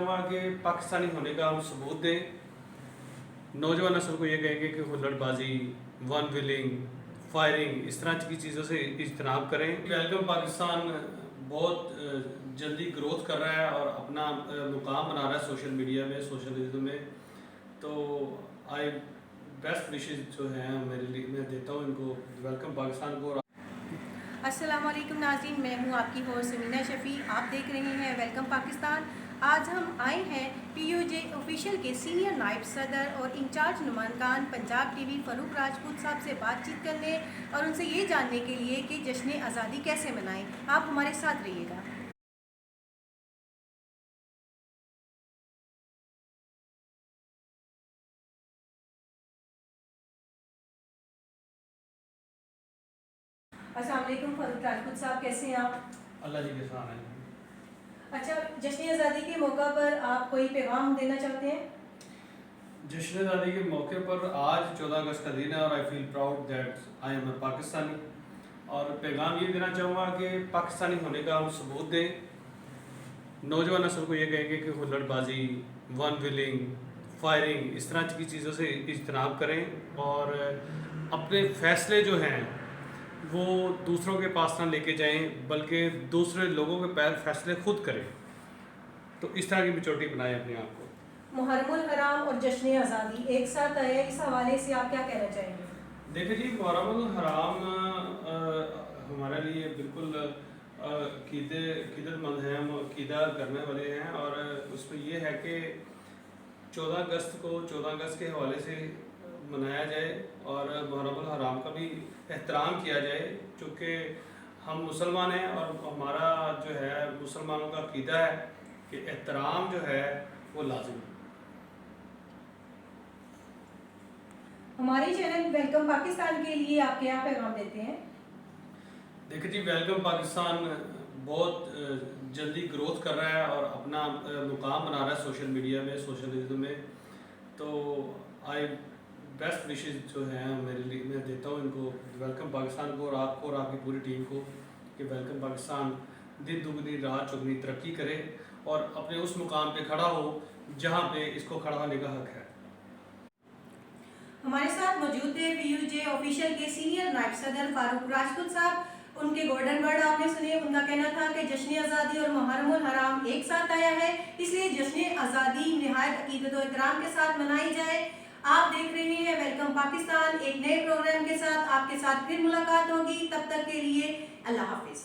के पाकिस्तानी होने का हम सबूत दें, नौजवान नस्ल को ये कहेंगे कि हुल्लड़बाजी, वन विलिंग, फायरिंग इस तरह की चीज़ों से इज्तनाब करें। वेलकम पाकिस्तान बहुत जल्दी ग्रोथ कर रहा है और अपना मुकाम बना रहा है सोशल मीडिया में, सोशलिज्म में। तो आई बेस्ट विशेज़ जो हैं मेरे लिए मैं देता हूँ इनको, वेलकम पाकिस्तान को। अस्सलाम वालेकुम नाज़रीन, मैं हूँ आपकी होस्ट समीना शफ़ी। आप देख रहे हैं वेलकम पाकिस्तान। आज हम आए हैं PUJ ऑफिशियल के सीनियर नायब सदर और इंचार्ज नुमाइंदान पंजाब TV फ़ारूक राजपूत साहब से बातचीत करने और उनसे ये जानने के लिए कि जश्न आज़ादी कैसे मनाएं। आप हमारे साथ रहिएगा। अस्सलाम वालेकुम फ़ारूक राजपूत साहब, कैसे हैं आप? अल्लाह जी के साथ हैं। अच्छा, जश्न आज़ादी के मौका पर आप कोई पैगाम देना चाहते हैं? जश्न आज़ादी के मौके पर आज 14 अगस्त का दिन है और I feel proud that I am a Pakistani. और पैगाम ये देना चाहूँगा कि पाकिस्तानी होने का हम सबूत दें, नौजवान नस्ल को ये कहेंगे कि हुल्लड़बाजी, वन विलिंग, फायरिंग इस तरह की चीज़ों से इज्तनाब करें और अपने फ़ैसले जो हैं वो दूसरों के पास ना लेके जाएं, बल्कि दूसरे लोगों के फ़ैसले खुद करें। तो इस तरह की मेच्योरिटी बनाएं अपने आप को। मुहर्रमुल हराम और जश्न आज़ादी एक साथ आए, इस हवाले से आप क्या कहना चाहेंगे? देखिए जी, मुहर्रमुल हराम हमारे लिए बिल्कुल क़ीदतमंद हैं, हम अक़ीदा करने वाले हैं। और उसमें ये है कि 14 अगस्त को 14 अगस्त के हवाले से मनाया जाए और मुहर्रमुल हराम का भी एहतराम किया जाए, चूँकि हम मुसलमान हैं और हमारा जो है मुसलमानों का अक़ीदा है कि एहतराम जो है वो लाज़िम है। हमारे चैनल वेलकम पाकिस्तान के लिए आप क्या पैगाम देते हैं? देखिए जी, वेलकम पाकिस्तान बहुत जल्दी ग्रोथ कर रहा है और अपना मुकाम बना रहा है सोशल मीडिया में, सोशलिज्म में। तो आई बेस्ट विशेज़ जो हैं मेरे लिए मैं देता हूँ इनको, वेलकम पाकिस्तान को और आपको और आपकी पूरी टीम को, कि वेलकम पाकिस्तान दिन दुगनी रात चौगनी तरक्की करे और अपने उस मुकाम पे खड़ा हो जहाँ पे इसको खड़ा होने का हक है। हमारे साथ मौजूद थे PUJ ऑफिशियल के सीनियर नायब सदर फ़ारूक राजपूत साहब। उनके गोल्डन वर्ड आपने सुने। उनका कहना था कि जश्न आज़ादी और मुहर्रमुल हराम एक साथ आया है, इसलिए जश्न आज़ादी निहायत अक़ीदत और एहतराम के साथ मनाई जाए। आप देख रहे हैं वेलकम पाकिस्तान। एक नए प्रोग्राम के साथ आपके साथ फिर मुलाकात होगी। तब तक के लिए अल्लाह हाफिज़।